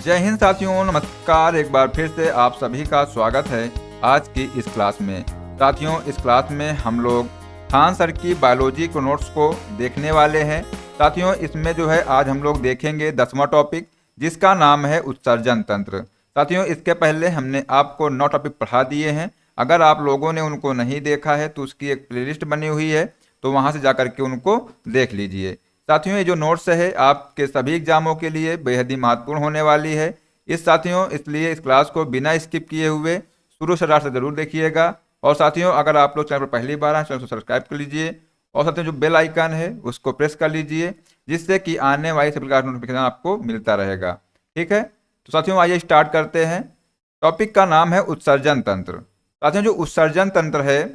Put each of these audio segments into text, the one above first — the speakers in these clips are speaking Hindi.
जय हिंद साथियों, नमस्कार। एक बार फिर से आप सभी का स्वागत है आज की इस क्लास में। साथियों, इस क्लास में हम लोग खान सर की बायोलॉजी के नोट्स को देखने वाले हैं। साथियों, इसमें जो है आज हम लोग देखेंगे 10वां टॉपिक, जिसका नाम है उत्सर्जन तंत्र। साथियों, इसके पहले हमने आपको 9 टॉपिक पढ़ा दिए हैं। अगर आप लोगों ने उनको नहीं देखा है तो उसकी एक प्लेलिस्ट बनी हुई है, तो वहाँ से जाकर के उनको देख लीजिए। साथियों, ये जो नोट्स है आपके सभी एग्जामों के लिए बेहद ही महत्वपूर्ण होने वाली है। इसलिए इस क्लास को बिना स्किप किए हुए शुरू से लास्ट से जरूर देखिएगा। और साथियों, अगर आप लोग चैनल पर पहली बार हैं, चैनल को सब्सक्राइब कर लीजिए। और साथियों, जो बेल आइकन है उसको प्रेस कर लीजिए, जिससे कि आने वाली सभी क्लास नोटिफिकेशन आपको मिलता रहेगा। ठीक है, तो साथियों आइए स्टार्ट करते हैं। टॉपिक का नाम है उत्सर्जन तंत्र। साथियों, जो उत्सर्जन तंत्र है,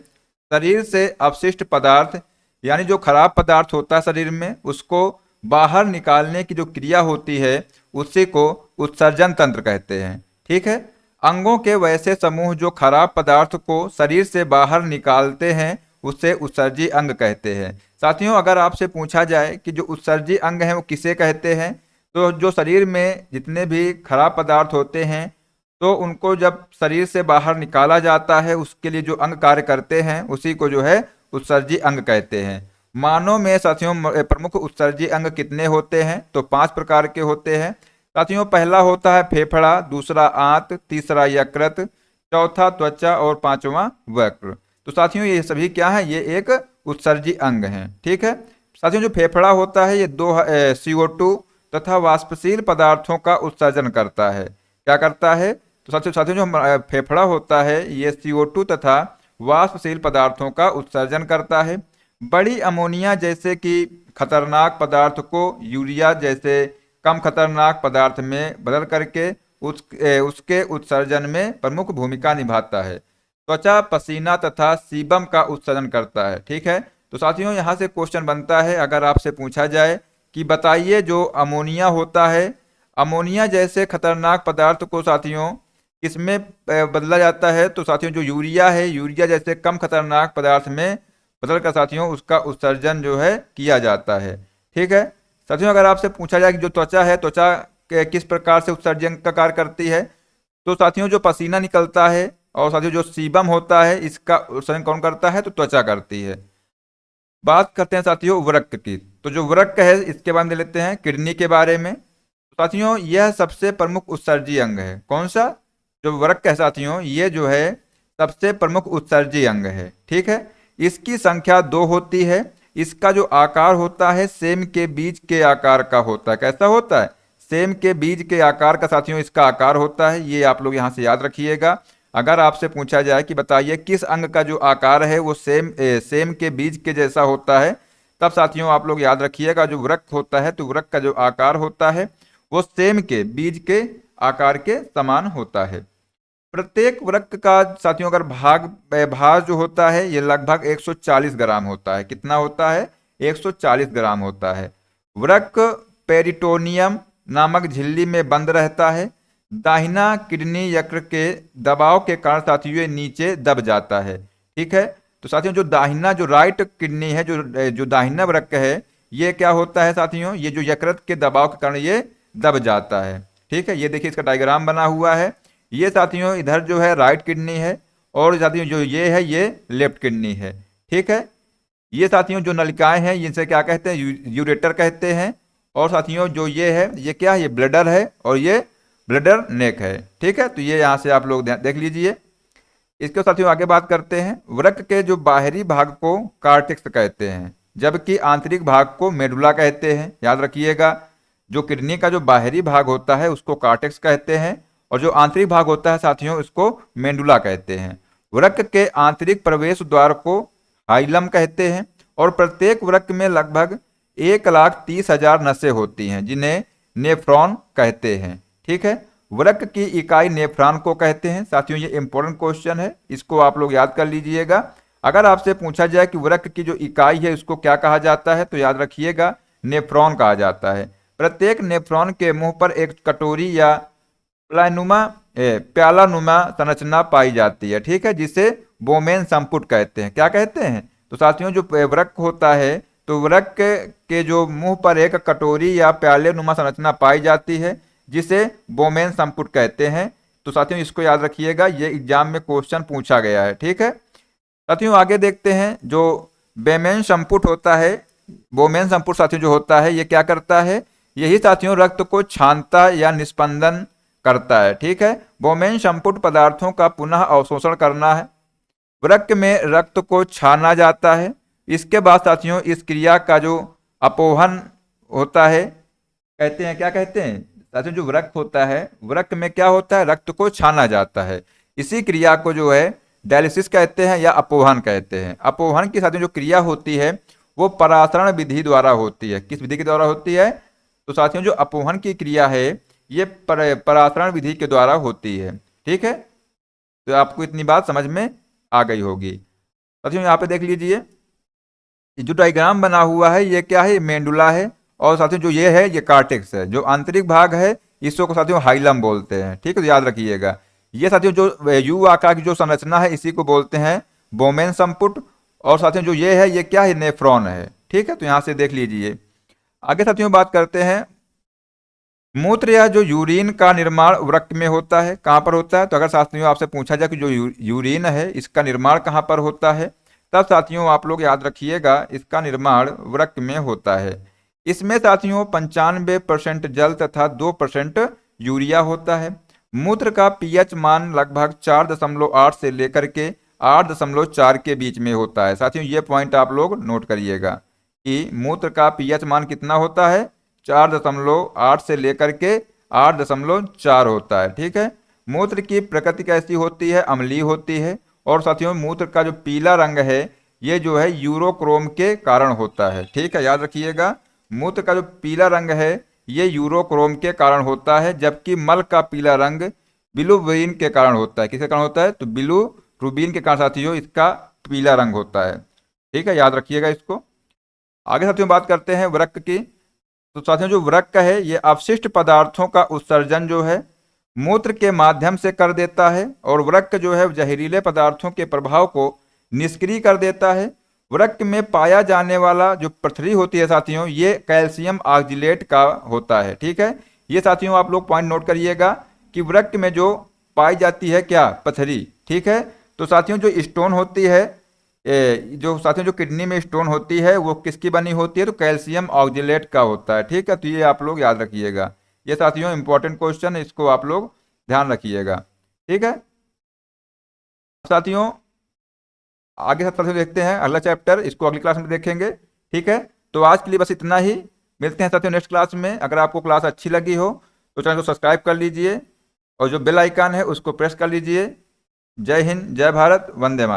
शरीर से अपशिष्ट पदार्थ यानी जो खराब पदार्थ होता है शरीर में, उसको बाहर निकालने की जो क्रिया होती है उसी को उत्सर्जन तंत्र कहते हैं। ठीक है, अंगों के वैसे समूह जो खराब पदार्थ को शरीर से बाहर निकालते हैं उसे उत्सर्जी अंग कहते हैं। साथियों, अगर आपसे पूछा जाए कि जो उत्सर्जी अंग हैं वो किसे कहते हैं, तो जो शरीर में जितने भी खराब पदार्थ होते हैं तो उनको जब शरीर से बाहर निकाला जाता है, उसके लिए जो अंग कार्य करते हैं उसी को जो है उत्सर्जी अंग कहते हैं। मानव में साथियों प्रमुख उत्सर्जी अंग कितने होते हैं, तो 5 प्रकार के होते हैं। साथियों, पहला होता है फेफड़ा, दूसरा आंत, तीसरा यकृत, चौथा त्वचा और 5वां वक्र। तो साथियों, ये सभी क्या है, ये एक उत्सर्जी अंग हैं। ठीक है, साथियों जो फेफड़ा होता है ये CO2 तथा वाष्पशील पदार्थों का उत्सर्जन करता है। क्या करता है, तो साथियों जो फेफड़ा होता है ये CO2 तथा वाष्पशील पदार्थों का उत्सर्जन करता है। बड़ी अमोनिया जैसे कि खतरनाक पदार्थ को यूरिया जैसे कम खतरनाक पदार्थ में बदल करके उसके उत्सर्जन में प्रमुख भूमिका निभाता है। त्वचा पसीना तथा सीबम का उत्सर्जन करता है। ठीक है, तो साथियों यहाँ से क्वेश्चन बनता है, अगर आपसे पूछा जाए कि बताइए जो अमोनिया होता है, अमोनिया जैसे खतरनाक पदार्थ को साथियों किसमें बदला जाता है, तो साथियों जो यूरिया है, यूरिया जैसे कम खतरनाक पदार्थ में बदल कर साथियों उसका उत्सर्जन जो है किया जाता है। ठीक है, साथियों अगर आपसे पूछा जाए कि जो त्वचा है, त्वचा किस प्रकार से उत्सर्जन का कार्य करती है, तो साथियों जो पसीना निकलता है और साथियों जो सीबम होता है इसका उत्सर्जन कौन करता है, तो त्वचा करती है। बात करते हैं साथियों वृक्क की। तो जो वृक्क है इसके बारे में लेते हैं किडनी के बारे में। साथियों यह सबसे प्रमुख उत्सर्जी अंग है। कौन सा, जो वृक्क है साथियों, ये जो है सबसे प्रमुख उत्सर्जी अंग है। ठीक है, इसकी संख्या 2 होती है। इसका जो आकार होता है सेम के बीज के आकार का होता है। कैसा होता है, सेम के बीज के आकार का साथियों इसका आकार होता है। ये आप लोग यहाँ से याद रखिएगा। अगर आपसे पूछा जाए कि बताइए किस अंग का जो आकार है वो सेम के बीज के जैसा होता है, तब साथियों आप लोग याद रखिएगा जो वृक्क होता है, तो वृक्क का जो आकार होता है वो सेम के बीज के आकार के समान होता है। प्रत्येक वृक्क का साथियों अगर भार जो होता है ये लगभग 140 ग्राम होता है। कितना होता है, 140 ग्राम होता है। वृक्क पेरिटोनियम नामक झिल्ली में बंद रहता है। दाहिना किडनी यकृत के दबाव के कारण साथियों ये नीचे दब जाता है। ठीक है, तो साथियों जो दाहिना जो राइट किडनी है, जो दाहिना वृक्क है, ये क्या होता है साथियों, ये जो यकृत के दबाव के कारण ये दब जाता है। ठीक है, ये देखिए इसका डायग्राम बना हुआ है। ये साथियों इधर जो है राइट किडनी है और साथियों जो ये है ये लेफ्ट किडनी है। ठीक है, ये साथियों जो नलिकाएं हैं इनसे क्या कहते हैं, यूरेटर कहते हैं। और साथियों जो ये है ये क्या है, ये ब्लैडर है और ये ब्लैडर नेक है। ठीक है, तो ये यहाँ से आप लोग देख लीजिए। इसके साथियों आगे बात करते हैं। वृक्क के जो बाहरी भाग को कार्टेक्स कहते हैं, जबकि आंतरिक भाग को मेडुला कहते हैं। याद रखिएगा, जो किडनी का जो बाहरी भाग होता है उसको कार्टेक्स कहते हैं और जो आंतरिक भाग होता है साथियों उसको मेडुला कहते हैं। वृक्क के आंतरिक प्रवेश द्वार को हाइलम कहते हैं और प्रत्येक वृक्क में लगभग 1,30,000 नसें होती हैं, जिन्हें नेफ्रॉन कहते हैं। ठीक है, वृक्क की इकाई नेफ्रॉन को कहते हैं। साथियों ये इंपॉर्टेंट क्वेश्चन है, इसको आप लोग याद कर लीजिएगा। अगर आपसे पूछा जाए कि वृक्क की जो इकाई है उसको क्या कहा जाता है, तो याद रखिएगा नेफ्रॉन कहा जाता है। प्रत्येक नेफ्रॉन के मुंह पर एक कटोरी या प्यालानुमा संरचना पाई जाती है। ठीक है, जिसे बोमेन संपुट कहते हैं। क्या कहते हैं, तो साथियों जो वृक्क होता है तो वृक्क के जो मुंह पर एक कटोरी या प्याले नुमा संरचना पाई जाती है, जिसे बोमेन संपुट कहते हैं। तो साथियों इसको याद रखिएगा, ये एग्जाम में क्वेश्चन पूछा गया है। ठीक है साथियों, आगे देखते हैं। जो बोमेन संपुट होता है, बोमेन संपुट साथियों जो होता है, ये क्या करता है? यही साथियों रक्त को छानता या निस्पंदन करता है। ठीक है, बोमेन संपुट पदार्थों का पुनः अवशोषण करना है। वृक्क में रक्त को छाना जाता है। इसके बाद साथियों इस क्रिया का जो अपोहन होता है, कहते हैं, क्या कहते हैं साथियों? जो वृक्क होता है, वृक्क में क्या होता है? रक्त को छाना जाता है। इसी क्रिया को जो है डायलिसिस कहते हैं या अपोहन कहते हैं। अपोहन की साथियों जो क्रिया होती है वो परासरण विधि द्वारा होती है। किस विधि के द्वारा होती है? तो साथियों जो अपोहन की क्रिया है ये परासरण विधि के द्वारा होती है। ठीक है, तो आपको इतनी बात समझ में आ गई होगी। साथियों यहाँ पे देख लीजिए, जो डायग्राम बना हुआ है ये क्या है? मेंडुला है। और साथियों जो ये है ये कार्टेक्स है। जो आंतरिक भाग है इसको साथियों हाइलम बोलते हैं। ठीक है, तो याद रखिएगा। ये साथियों जो यू आकार की जो संरचना है इसी को बोलते हैं बोमेन संपुट। और साथियों जो ये है ये क्या है? नेफ्रॉन है। ठीक है, तो यहाँ से देख लीजिए। आगे साथियों बात करते हैं, मूत्र या जो यूरिन का निर्माण वृक्क में होता है। कहाँ पर होता है? तो अगर साथियों आपसे पूछा जाए कि जो यूरिन है इसका निर्माण कहाँ पर होता है, तब साथियों आप लोग याद रखिएगा इसका निर्माण वृक्क में होता है। इसमें साथियों 95% जल तथा 2% यूरिया होता है। मूत्र का पीएच मान लगभग 4.8 से लेकर के 8.4 के बीच में होता है। साथियों ये पॉइंट आप लोग नोट करिएगा कि मूत्र का पीएच मान कितना होता है? 4.8 से लेकर के 8.4 होता है। ठीक है, मूत्र की प्रकृति कैसी होती है? अम्लीय होती है। और साथियों मूत्र का जो पीला रंग है ये जो है यूरोक्रोम के कारण होता है। ठीक है, याद रखिएगा, मूत्र का जो पीला रंग है ये यूरोक्रोम के कारण होता है, जबकि मल का पीला रंग बिलुबिन के कारण होता है। किसके कारण होता है? तो बिलुबिन के कारण साथियों इसका पीला रंग होता है। ठीक है, याद रखिएगा इसको। आगे साथियों बात करते हैं वृक्क की। तो साथियों जो वृक्क है ये अपशिष्ट पदार्थों का उत्सर्जन जो है मूत्र के माध्यम से कर देता है। और वृक्क जो है जहरीले पदार्थों के प्रभाव को निष्क्रिय कर देता है। वृक्क में पाया जाने वाला जो पथरी होती है साथियों ये कैल्शियम ऑक्जिलेट का होता है। ठीक है, ये साथियों आप लोग पॉइंट नोट करिएगा कि वृक्क में जो पाई जाती है क्या? पथरी। ठीक है, तो साथियों जो स्टोन होती है, जो साथियों जो किडनी में स्टोन होती है वो किसकी बनी होती है? तो कैल्शियम ऑक्जिलेट का होता है। ठीक है, तो ये आप लोग याद रखिएगा। ये साथियों इंपॉर्टेंट क्वेश्चन है, इसको आप लोग ध्यान रखिएगा। ठीक है साथियों, आगे साथियों देखते हैं अगला चैप्टर, इसको अगली क्लास में देखेंगे। ठीक है, तो आज के लिए बस इतना ही। मिलते हैं साथियों नेक्स्ट क्लास में। अगर आपको क्लास अच्छी लगी हो तो चैनल को सब्सक्राइब कर लीजिए और जो बेल आइकन है उसको प्रेस कर लीजिए। जय हिंद, जय भारत, वंदे मातरम।